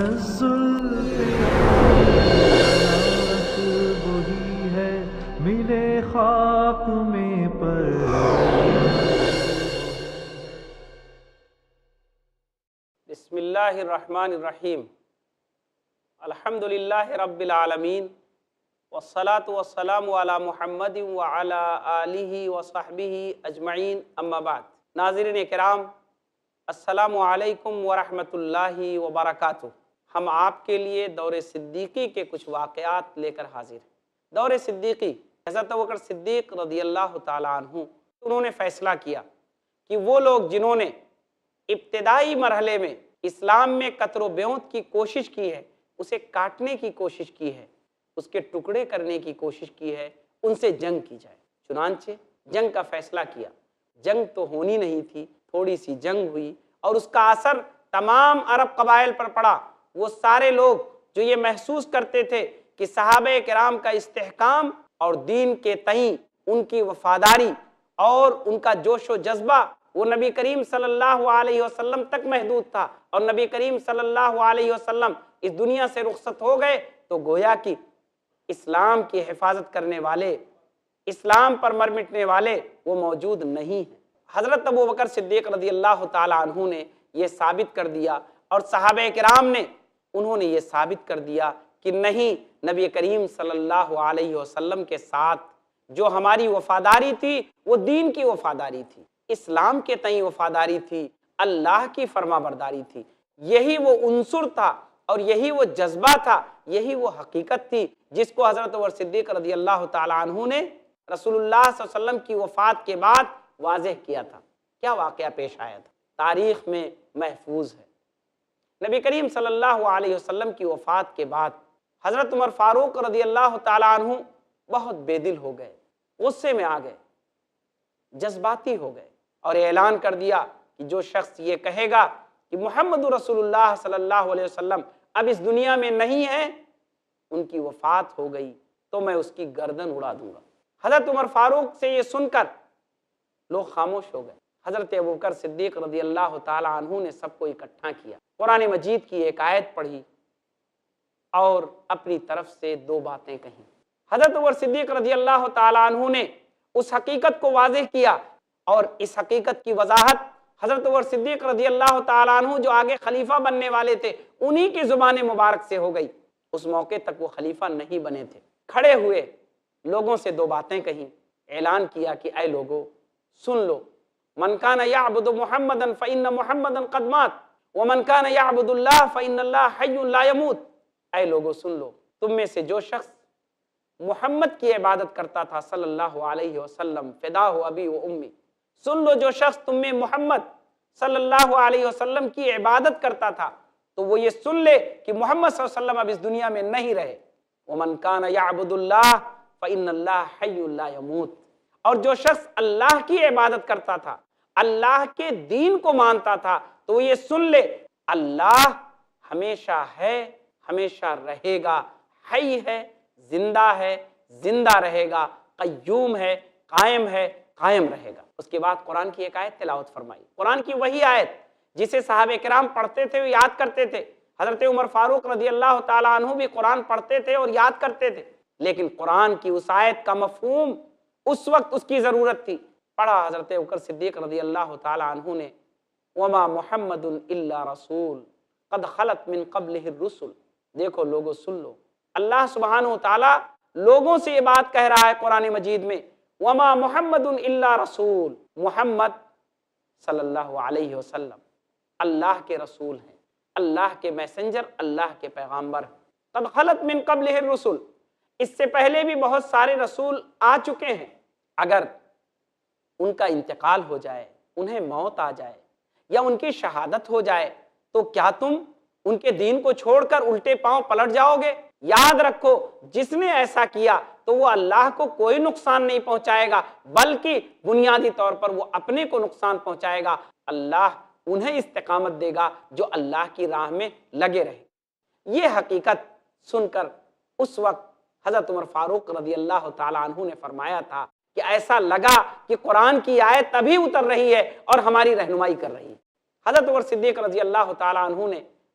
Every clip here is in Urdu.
تنزل پہ رات وہی ہے، ملے خاک میں پر بسم اللہ الرحمن الرحیم، الحمد للہ رب العالمین، والصلاة والسلام علی محمد وعلی آلہ وصحبہ اجمعین، اما بعد۔ ناظرین کرام، السلام علیکم ورحمۃ اللہ وبرکاتہ۔ ہم آپ کے لیے دور صدیقی کے کچھ واقعات لے کر حاضر ہیں۔ دور صدیقی، حضرت ابوبکر صدیق رضی اللہ تعالیٰ عنہ، انہوں نے فیصلہ کیا کہ وہ لوگ جنہوں نے ابتدائی مرحلے میں اسلام میں قتل و بیعت کی کوشش کی ہے، اسے کاٹنے کی کوشش کی ہے، اس کے ٹکڑے کرنے کی کوشش کی ہے، ان سے جنگ کی جائے۔ چنانچہ جنگ کا فیصلہ کیا۔ جنگ تو ہونی نہیں تھی، تھوڑی سی جنگ ہوئی اور اس کا اثر تمام عرب قبائل پر پڑا۔ وہ سارے لوگ جو یہ محسوس کرتے تھے کہ صحابہ کرام کا استحکام اور دین کے تئیں ان کی وفاداری اور ان کا جوش و جذبہ وہ نبی کریم صلی اللہ علیہ وسلم تک محدود تھا، اور نبی کریم صلی اللہ علیہ وسلم اس دنیا سے رخصت ہو گئے تو گویا کہ اسلام کی حفاظت کرنے والے، اسلام پر مر مٹنے والے وہ موجود نہیں ہیں۔ حضرت ابوبکر صدیق رضی اللہ تعالیٰ عنہ نے یہ ثابت کر دیا، اور صحابہ کرام نے انہوں نے یہ ثابت کر دیا کہ نہیں، نبی کریم صلی اللہ علیہ وسلم کے ساتھ جو ہماری وفاداری تھی وہ دین کی وفاداری تھی، اسلام کے تئیں وفاداری تھی، اللہ کی فرما برداری تھی۔ یہی وہ عنصر تھا اور یہی وہ جذبہ تھا، یہی وہ حقیقت تھی جس کو حضرت عمر صدیق رضی اللہ تعالیٰ عنہ نے رسول اللہ صلی اللہ علیہ وسلم کی وفات کے بعد واضح کیا تھا۔ کیا واقعہ پیش آیا تھا؟ تاریخ میں محفوظ ہے۔ نبی کریم صلی اللہ علیہ وسلم کی وفات کے بعد حضرت عمر فاروق رضی اللہ تعالیٰ عنہ بہت بے دل ہو گئے، غصے میں آ گئے، جذباتی ہو گئے، اور اعلان کر دیا کہ جو شخص یہ کہے گا کہ محمد رسول اللہ صلی اللہ علیہ وسلم اب اس دنیا میں نہیں ہے، ان کی وفات ہو گئی تو میں اس کی گردن اڑا دوں گا۔ حضرت عمر فاروق سے یہ سن کر لوگ خاموش ہو گئے۔ حضرت ابوبکر صدیق رضی اللہ تعالیٰ عنہ نے سب کو اکٹھا کیا، قرآن مجید کی ایک آیت پڑھی اور اپنی طرف سے دو باتیں کہیں۔ حضرت عمر صدیق رضی اللہ تعالیٰ عنہ نے اس حقیقت کو واضح کیا، اور اس حقیقت کی وضاحت حضرت عمر صدیق رضی اللہ تعالیٰ عنہ جو آگے خلیفہ بننے والے تھے انہی کی زبان مبارک سے ہو گئی۔ اس موقع تک وہ خلیفہ نہیں بنے تھے۔ کھڑے ہوئے لوگوں سے دو باتیں کہیں، اعلان کیا کہ اے لوگو سن لو، من کان یعبد محمدا فإن محمدا قد مات ومن کان یعبد اللہ فإن اللہ حی لا یموت۔ اے لوگو سن لو، تم میں سے جو شخص محمد کی عبادت کرتا تھا صلی اللہ علیہ وسلم، فداہ ابی و امی، سن لو جو شخص تم میں محمد صلی اللہ علیہ وسلم کی عبادت کرتا تھا تو وہ یہ سن لے کہ محمد صلی اللہ علیہ وسلم اب اس دنیا میں نہیں رہے۔ ومن کان یعبد اللہ فإن اللہ حی لا یموت، اور جو شخص اللہ کی عبادت کرتا تھا، اللہ کے دین کو مانتا تھا تو وہ یہ سن لے اللہ ہمیشہ ہے، ہمیشہ رہے گا، حی ہے، زندہ ہے، زندہ رہے گا، قیوم ہے، قائم رہے گا۔ اس کے بعد قرآن کی ایک آیت تلاوت فرمائی، قرآن کی وہی آیت جسے صحابہ کرام پڑھتے تھے، یاد کرتے تھے۔ حضرت عمر فاروق رضی اللہ تعالیٰ عنہ بھی قرآن پڑھتے تھے اور یاد کرتے تھے، لیکن قرآن کی اس آیت کا مفہوم اس وقت اس کی ضرورت تھی۔ پڑھا حضرت ابوبکر صدیق رضی اللہ تعالیٰ عنہ نے، وما محمد الا رسول قد خلت من قبلہ الرسل۔ دیکھو لوگوں سن لو، اللہ سبحانہ وتعالیٰ لوگوں سے یہ بات کہہ رہا ہے قرآن مجید میں، وما محمد الا رسول، محمد صلی اللہ علیہ وسلم اللہ کے رسول ہیں، اللہ کے میسنجر، اللہ کے پیغامبر ہیں۔ قد خلت من قبلہ الرسل، اس سے پہلے بھی بہت سارے رسول آ چکے ہیں، اگر ان کا انتقال ہو جائے، انہیں موت آ جائے یا ان کی شہادت ہو جائے تو کیا تم ان کے دین کو چھوڑ کر الٹے پاؤں پلٹ جاؤ گے؟ یاد رکھو، جس نے ایسا کیا تو وہ اللہ کو کوئی نقصان نہیں پہنچائے گا، بلکہ بنیادی طور پر وہ اپنے کو نقصان پہنچائے گا۔ اللہ انہیں استقامت دے گا جو اللہ کی راہ میں لگے رہے۔ یہ حقیقت سن کر اس وقت حضرت عمر فاروق رضی اللہ تعالیٰ عنہ نے فرمایا تھا کہ ایسا لگا کہ قرآن کی آیت تبھی اتر رہی ہے اور ہماری رہنمائی کر رہی ہے۔ حضرت عمر صدیق رضی اللہ تعالیٰ عنہ نے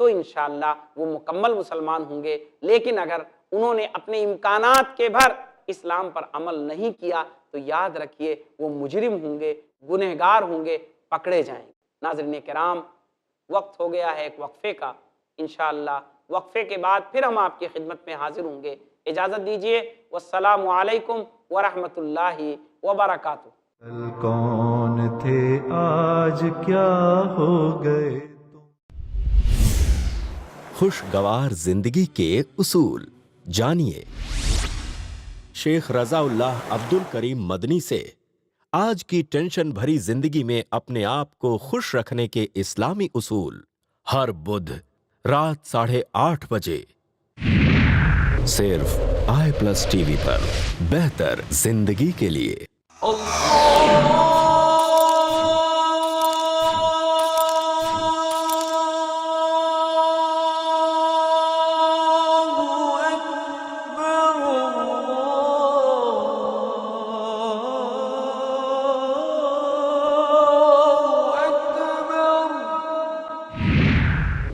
تو انشاءاللہ وہ مکمل مسلمان ہوں گے۔ لیکن اگر انہوں نے اپنے امکانات کے بھر اسلام پر عمل نہیں کیا تو یاد رکھیے وہ مجرم ہوں گے، گنہگار ہوں گے، پکڑے جائیں گے۔ ناظرین کرام، وقت ہو گیا ہے ایک وقفے کا، انشاءاللہ وقفے کے بعد پھر ہم آپ کی خدمت میں حاضر ہوں گے۔ اجازت دیجیے، والسلام علیکم ورحمۃ اللہ وبرکاتہ۔ کل کون تھے آج کیا ہو گئے تم۔ خوشگوار زندگی کے اصول جانیے شیخ رضا اللہ عبد الکریم مدنی سے۔ آج کی ٹینشن بھری زندگی میں اپنے آپ کو خوش رکھنے کے اسلامی اصول، ہر بدھ رات 8:30 بجے صرف i+ ٹی وی پر، بہتر زندگی کے لیے۔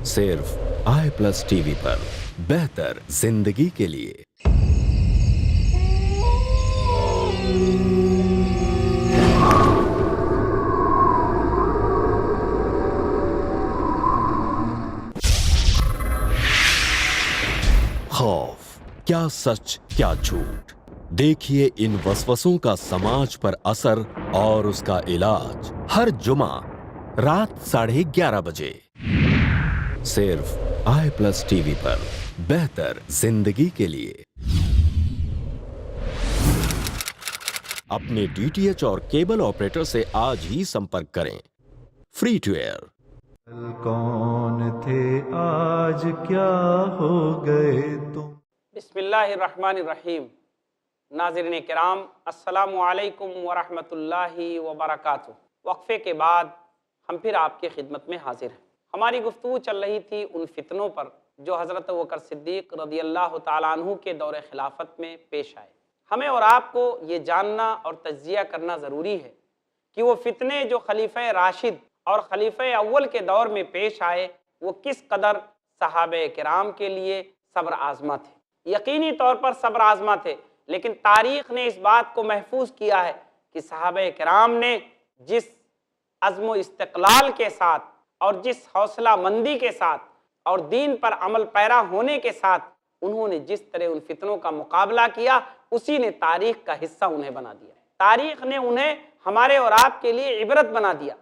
صرف i+ ٹی وی پر، بہتر زندگی کے لیے۔ خوف، کیا سچ کیا جھوٹ، دیکھیے ان وسوسوں کا سماج پر اثر اور اس کا علاج، ہر جمعہ رات 11:30 بجے صرف i+ ٹی وی پر، بہتر زندگی کے لیے۔ اپنے DTH اور کیبل آپریٹر سے آج ہی سمپرک کریں۔ Free to air. کل کون تھے آج کیا ہو گئے تم۔ بسم اللہ الرحمن الرحیم۔ ناظرین کرام، السلام علیکم ورحمۃ اللہ وبرکاتہ۔ وقفے کے بعد ہم پھر آپ کی خدمت میں حاضر ہیں۔ ہماری گفتگو چل رہی تھی ان فتنوں پر جو حضرت ابوبکر صدیق رضی اللہ تعالیٰ عنہ کے دور خلافت میں پیش آئے۔ ہمیں اور آپ کو یہ جاننا اور تجزیہ کرنا ضروری ہے کہ وہ فتنے جو خلیفہ راشد اور خلیفہ اول کے دور میں پیش آئے وہ کس قدر صحابہ کرام کے لیے صبر آزما تھے۔ یقینی طور پر صبر آزما تھے، لیکن تاریخ نے اس بات کو محفوظ کیا ہے کہ صحابہ کرام نے جس عزم و استقلال کے ساتھ اور جس حوصلہ مندی کے ساتھ اور دین پر عمل پیرا ہونے کے ساتھ انہوں نے جس طرح ان فتنوں کا مقابلہ کیا، اسی نے تاریخ کا حصہ انہیں بنا دیا۔ تاریخ نے انہیں ہمارے اور آپ کے لیے عبرت بنا دیا۔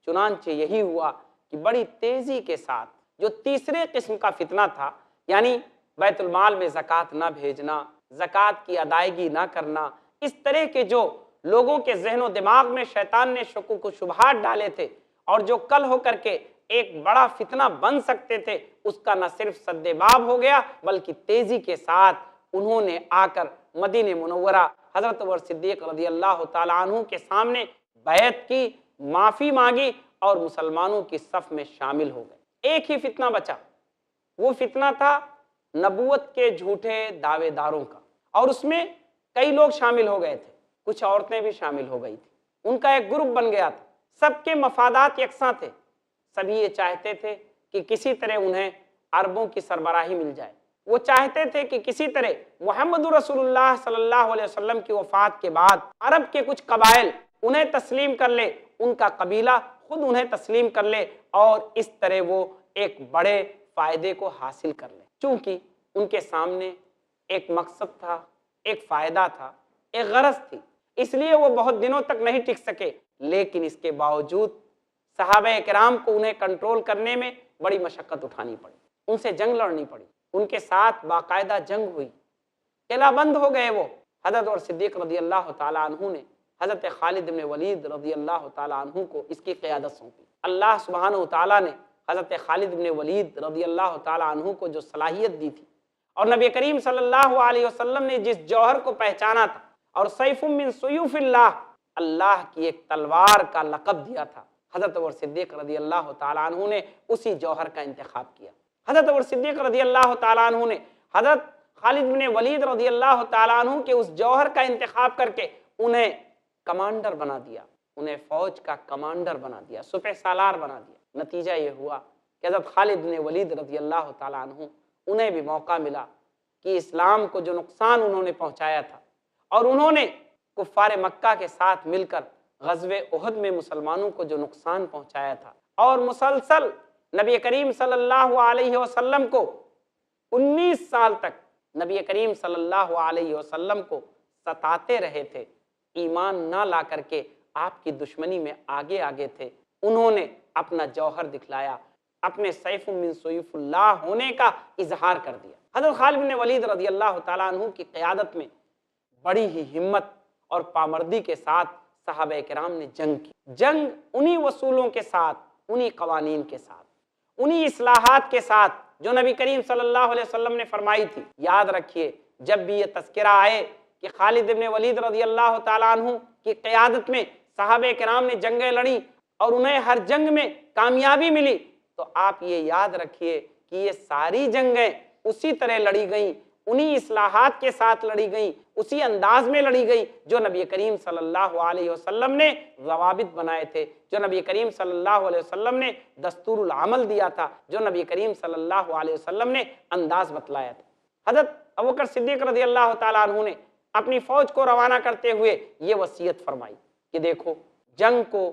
چنانچہ یہی ہوا کہ بڑی تیزی کے ساتھ جو تیسرے قسم کا فتنہ تھا، یعنی بیت المال میں زکوٰۃ نہ بھیجنا، زکوٰۃ کی ادائیگی نہ کرنا، اس طرح کے جو لوگوں کے ذہن و دماغ میں شیطان نے شکوک و شبہات ڈالے تھے اور جو کل ہو کر کے ایک بڑا فتنہ بن سکتے تھے، اس کا نہ صرف سد باب ہو گیا بلکہ تیزی کے ساتھ انہوں نے آ کر مدینہ منورہ حضرت عمر صدیق رضی اللہ تعالیٰ عنہ کے سامنے بیعت کی، معافی مانگی اور مسلمانوں کی صف میں شامل ہو گئے۔ ایک ہی فتنہ بچا، وہ فتنہ تھا نبوت کے جھوٹے دعوے داروں کا، اور اس میں کئی لوگ شامل ہو گئے تھے، کچھ عورتیں بھی شامل ہو گئی تھیں۔ ان کا ایک گروپ بن گیا تھا، سب کے مفادات یکساں تھے، سبھی یہ چاہتے تھے کہ کسی طرح انہیں عربوں کی سربراہی مل جائے۔ وہ چاہتے تھے کہ کسی طرح محمد رسول اللہ صلی اللہ علیہ وسلم کی وفات کے بعد عرب کے کچھ قبائل انہیں تسلیم کر لے، ان کا قبیلہ خود انہیں تسلیم کر لے اور اس طرح وہ ایک بڑے فائدے کو حاصل کر لے۔ چونکہ ان کے سامنے ایک مقصد تھا، ایک فائدہ تھا، ایک غرض تھی، اس لیے وہ بہت دنوں تک نہیں ٹک سکے، لیکن اس کے باوجود صحابہ کرام کو انہیں کنٹرول کرنے میں بڑی مشقت اٹھانی پڑی، ان سے جنگ لڑنی پڑی، ان کے ساتھ باقاعدہ جنگ ہوئی، قلعہ بند ہو گئے۔ وہ حضرت عمر صدیق رضی اللہ تعالیٰ عنہ نے حضرت خالد بن ولید رضی اللہ تعالیٰ عنہ کو اس کی قیادت سونپی۔ اللہ سبحانہ وتعالیٰ نے حضرت خالد بن ولید رضی اللہ تعالیٰ عنہ کو جو صلاحیت دی تھی اور نبی کریم صلی اللہ علیہ وسلم نے جس جوہر کو پہچانا تھا اور سیف من سیوف اللہ، اللہ کی ایک تلوار کا لقب دیا تھا، حضرت عمر صدیق رضی اللہ تعالیٰ عنہ نے اسی جوہر کا انتخاب کیا۔ حضرت عمر صدیق رضی اللہ تعالیٰ عنہ نے حضرت خالد بن ولید رضی اللہ تعالیٰ عنہ کے اس جوہر کا انتخاب کر کے انہیں کمانڈر بنا دیا، انہیں فوج کا کمانڈر بنا دیا، سپہ سالار بنا دیا۔ نتیجہ یہ ہوا کہ حضرت خالد بن ولید رضی اللہ تعالیٰ عنہ انہیں بھی موقع ملا کہ اسلام کو جو نقصان انہوں نے پہنچایا تھا، اور انہوں نے کفار مکہ کے ساتھ مل کر غزوہ احد میں مسلمانوں کو جو نقصان پہنچایا تھا، اور مسلسل نبی کریم صلی اللہ علیہ وسلم کو 19 سال تک نبی کریم صلی اللہ علیہ وسلم کو ستاتے رہے تھے، ایمان نہ لا کر کے آپ کی دشمنی میں آگے آگے تھے، انہوں نے اپنا جوہر دکھلایا، اپنے سیف من سیوف اللہ ہونے کا اظہار کر دیا۔ حضرت خالد بن ولید رضی اللہ تعالیٰ عنہ کی قیادت میں بڑی ہی ہمت اور پامردی کے ساتھ صحابہ کرام نے جنگ کی، جنگ انہی اصولوں کے ساتھ، انہی قوانین کے ساتھ، انہی اصلاحات کے ساتھ جو نبی کریم صلی اللہ علیہ وسلم نے فرمائی تھی۔ یاد رکھیے، جب بھی یہ تذکرہ آئے کہ خالد بن ولید رضی اللہ تعالیٰ عنہ کی قیادت میں صحابہ کرام نے جنگیں لڑی اور انہیں ہر جنگ میں کامیابی ملی، تو آپ یہ یاد رکھیے کہ یہ ساری جنگیں اسی طرح لڑی گئیں، انہی اصلاحات کے ساتھ لڑی گئیں، اسی انداز میں لڑی گئی جو نبی کریم صلی اللہ علیہ وسلم نے ضوابط بنائے تھے، جو نبی کریم صلی اللہ علیہ وسلم نے دستور العمل دیا تھا، جو نبی کریم صلی اللہ علیہ وسلم نے انداز بتلایا تھا۔ حضرت ابوبکر صدیق رضی اللہ تعالیٰ عنہ نے اپنی فوج کو روانہ کرتے ہوئے یہ وصیت فرمائی کہ دیکھو، جنگ کو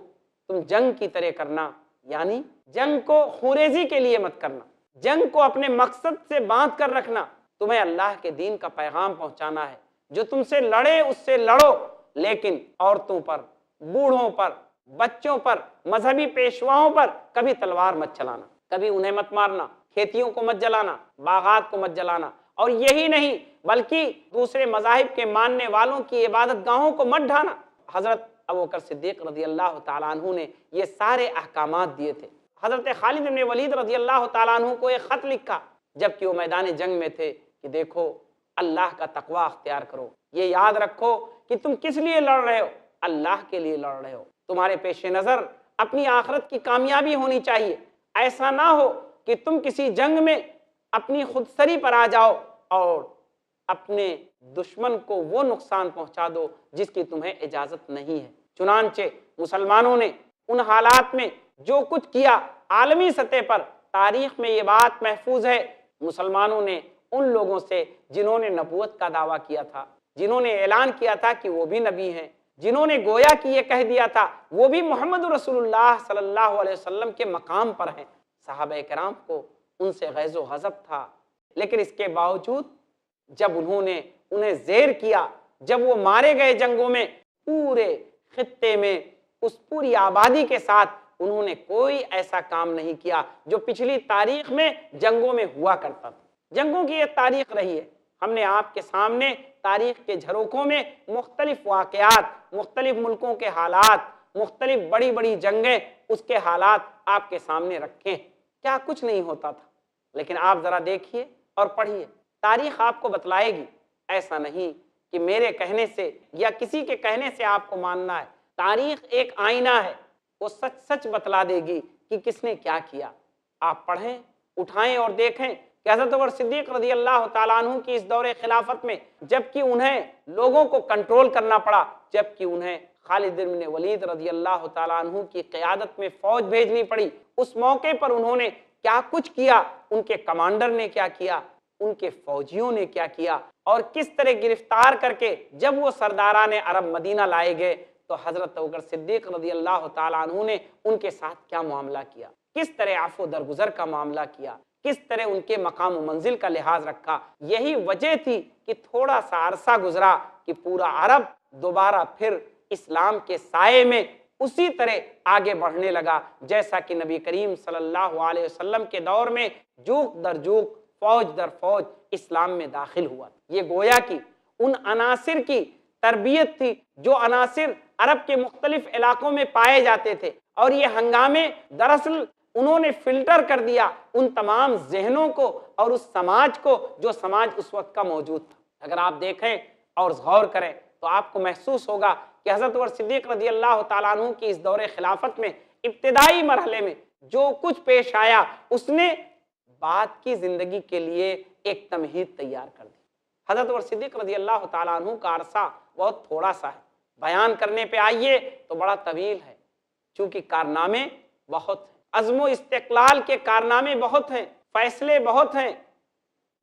تم جنگ کی طرح کرنا، یعنی جنگ کو خوریزی کے لیے مت کرنا، جنگ کو اپنے مقصد سے باندھ کر رکھنا، تمہیں اللہ کے دین کا پیغام پہنچانا ہے، جو تم سے لڑے اس سے لڑو، لیکن عورتوں پر، بوڑھوں پر، بچوں پر، مذہبی پیشواؤں پر کبھی تلوار مت چلانا، کبھی انہیں مت مارنا، کھیتیوں کو مت جلانا، باغات کو مت جلانا، اور یہی نہیں بلکہ دوسرے مذاہب کے ماننے والوں کی عبادت گاہوں کو مت ڈھانا۔ حضرت ابوبکر صدیق رضی اللہ تعالیٰ عنہ نے یہ سارے احکامات دیے تھے۔ حضرت خالد بن ولید رضی اللہ تعالیٰ عنہ کو ایک خط لکھا جبکہ وہ میدان جنگ میں تھے کہ دیکھو، اللہ کا تقوی اختیار کرو، یہ یاد رکھو کہ تم کس لیے لڑ رہے ہو، اللہ کے لیے لڑ رہے ہو، تمہارے پیش نظر اپنی آخرت کی کامیابی ہونی چاہیے، ایسا نہ ہو کہ تم کسی جنگ میں اپنی خودسری پر آ جاؤ اور اپنے دشمن کو وہ نقصان پہنچا دو جس کی تمہیں اجازت نہیں ہے۔ چنانچہ مسلمانوں نے ان حالات میں جو کچھ کیا، عالمی سطح پر تاریخ میں یہ بات محفوظ ہے، مسلمانوں نے ان لوگوں سے جنہوں نے نبوت کا دعویٰ کیا تھا، جنہوں نے اعلان کیا تھا کہ وہ بھی نبی ہیں، جنہوں نے گویا کہ یہ کہہ دیا تھا وہ بھی محمد رسول اللہ صلی اللہ علیہ وسلم کے مقام پر ہیں، صحابہ کرام کو ان سے غیظ و غضب تھا، لیکن اس کے باوجود جب انہوں نے انہیں زیر کیا، جب وہ مارے گئے جنگوں میں، پورے خطے میں اس پوری آبادی کے ساتھ انہوں نے کوئی ایسا کام نہیں کیا جو پچھلی تاریخ میں جنگوں میں ہوا کرتا تھا۔ جنگوں کی یہ تاریخ رہی ہے، ہم نے آپ کے سامنے تاریخ کے جھروکوں میں مختلف واقعات، مختلف ملکوں کے حالات، مختلف بڑی بڑی جنگیں، اس کے حالات آپ کے سامنے رکھے، کیا کچھ نہیں ہوتا تھا، لیکن آپ ذرا دیکھیے اور پڑھیے، تاریخ آپ کو بتلائے گی۔ ایسا نہیں کہ میرے کہنے سے یا کسی کے کہنے سے آپ کو ماننا ہے، تاریخ ایک آئینہ ہے، وہ سچ سچ بتلا دے گی کہ کس نے کیا کیا۔ آپ پڑھیں، اٹھائیں اور دیکھیں کہ حضرت عمر صدیق رضی اللہ تعالیٰ عنہ کی اس دور خلافت میں جبکہ انہیں لوگوں کو کنٹرول کرنا پڑا، جبکہ انہیں خالد بن ولید رضی اللہ تعالیٰ عنہ کی قیادت میں فوج بھیجنی پڑی، اس موقع پر انہوں نے کیا کچھ کیا، ان کے کمانڈر نے کیا کیا، ان کے فوجیوں نے کیا کیا، اور کس طرح گرفتار کر کے جب وہ سرداران عرب مدینہ لائے گئے تو حضرت ابوبکر صدیق رضی اللہ تعالیٰ عنہ نے ان کے ساتھ کیا معاملہ کیا، کس طرح عفو درگزر کا معاملہ کیا، کس طرح ان کے مقام و منزل کا لحاظ رکھا۔ یہی وجہ تھی کہ تھوڑا سا عرصہ گزرا کہ پورا عرب دوبارہ پھر اسلام کے سائے میں اسی طرح آگے بڑھنے لگا جیسا کہ نبی کریم صلی اللہ علیہ وسلم کے دور میں جوق در جوق، فوج در فوج اسلام میں داخل ہوا۔ یہ گویا کہ ان عناصر کی تربیت تھی جو عناصر عرب کے مختلف علاقوں میں پائے جاتے تھے، اور یہ ہنگامے دراصل انہوں نے فلٹر کر دیا ان تمام ذہنوں کو اور اس سماج کو جو سماج اس وقت کا موجود تھا۔ اگر آپ دیکھیں اور غور کریں تو آپ کو محسوس ہوگا کہ حضرت عمر صدیق رضی اللہ تعالیٰ عنہ کی اس دور خلافت میں ابتدائی مرحلے میں جو کچھ پیش آیا، اس نے بعد کی زندگی کے لیے ایک تمہید تیار کر دی۔ حضرت عمر صدیق رضی اللہ تعالیٰ عنہ کا عرصہ بہت تھوڑا سا ہے، بیان کرنے پہ آئیے تو بڑا طویل ہے، چونکہ کارنامے بہت ہیں۔ عزم و استقلال کے کارنامے بہت ہیں، فیصلے بہت ہیں،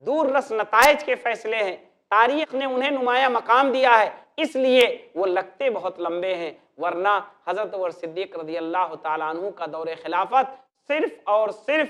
دور رس نتائج کے فیصلے ہیں، تاریخ نے انہیں نمایاں مقام دیا ہے، اس لیے وہ لگتے بہت لمبے ہیں، ورنہ حضرت عمر صدیق رضی اللہ تعالیٰ عنہ کا دور خلافت صرف اور صرف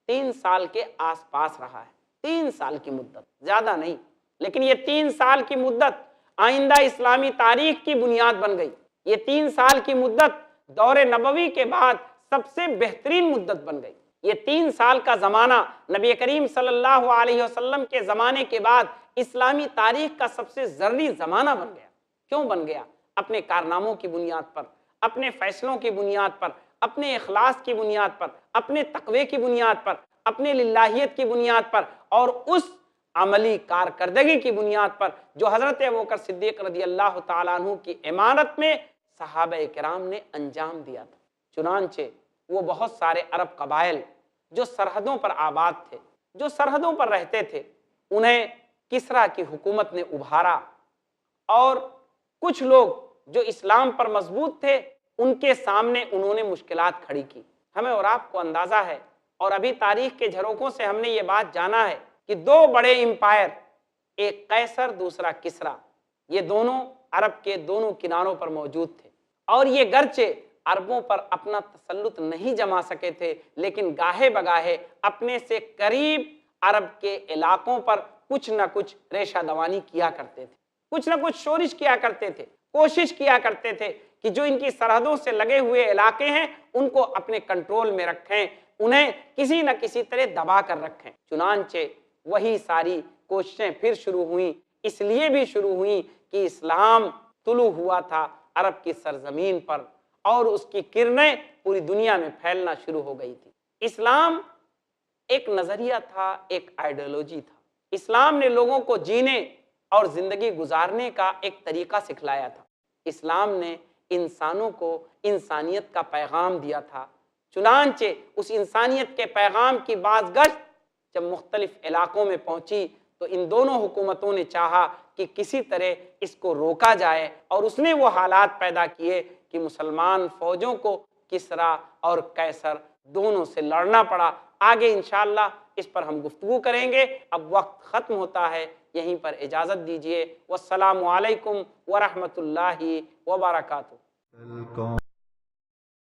3 سال کے آس پاس رہا ہے، 3 سال کی مدت، زیادہ نہیں، لیکن یہ 3 سال کی مدت آئندہ اسلامی تاریخ کی بنیاد بن گئی۔ یہ 3 سال کی مدت دور نبوی کے بعد سب سے بہترین مدت بن گئی۔ یہ 3 سال کا زمانہ نبی کریم صلی اللہ علیہ وسلم کے زمانے کے بعد اسلامی تاریخ کا سب سے ضروری زمانہ بن گیا۔ کیوں بن گیا؟ اپنے کارناموں کی بنیاد پر، اپنے فیصلوں کی بنیاد پر، اپنے اخلاص کی بنیاد پر، اپنے تقوی کی بنیاد پر، اپنے للہیت کی بنیاد پر، اور اس عملی کارکردگی کی بنیاد پر جو حضرت ابوبکر صدیق رضی اللہ تعالیٰ عنہ کی امانت میں صحابہ کرام نے انجام دیا تھا۔ چنانچہ وہ بہت سارے عرب قبائل جو سرحدوں پر آباد تھے، جو سرحدوں پر رہتے تھے، انہیں کسریٰ کی حکومت نے ابھارا، اور کچھ لوگ جو اسلام پر مضبوط تھے ان کے سامنے انہوں نے مشکلات کھڑی کی۔ ہمیں اور آپ کو اندازہ ہے، اور ابھی تاریخ کے جھروکوں سے ہم نے یہ بات جانا ہے کہ 2 بڑے امپائر، ایک قیصر دوسرا کسریٰ، یہ دونوں عرب کے دونوں کناروں پر موجود تھے، اور یہ گرچہ عربوں پر اپنا تسلط نہیں جما سکے تھے، لیکن گاہے بگاہے اپنے سے قریب عرب کے علاقوں پر کچھ نہ کچھ ریشہ دوانی کیا کرتے تھے، کچھ نہ کچھ شورش کیا کرتے تھے، کوشش کیا کرتے تھے کہ جو ان کی سرحدوں سے لگے ہوئے علاقے ہیں ان کو اپنے کنٹرول میں رکھیں، انہیں کسی نہ کسی طرح دبا کر رکھیں۔ چنانچہ وہی ساری کوششیں پھر شروع ہوئیں، اس لیے بھی شروع ہوئیں کہ اسلام طلوع ہوا تھا عرب کی سرزمین پر، اور اس کی کرنیں پوری دنیا میں پھیلنا شروع ہو گئی تھی۔ اسلام ایک نظریہ تھا، ایک آئیڈیالوجی تھا۔ اسلام نے لوگوں کو جینے اور زندگی گزارنے کا ایک طریقہ سکھلایا تھا۔ اسلام نے انسانوں کو انسانیت کا پیغام دیا تھا۔ چنانچہ اس انسانیت کے پیغام کی باز گشت جب مختلف علاقوں میں پہنچی تو ان دونوں حکومتوں نے چاہا کہ کسی طرح اس کو روکا جائے، اور اس نے وہ حالات پیدا کیے کہ مسلمان فوجوں کو کسریٰ اور قیصر دونوں سے لڑنا پڑا۔ آگے انشاءاللہ اس پر ہم گفتگو کریں گے۔ اب وقت ختم ہوتا ہے، یہیں پر اجازت دیجیے۔ والسلام علیکم ورحمۃ اللہ وبرکاتہ۔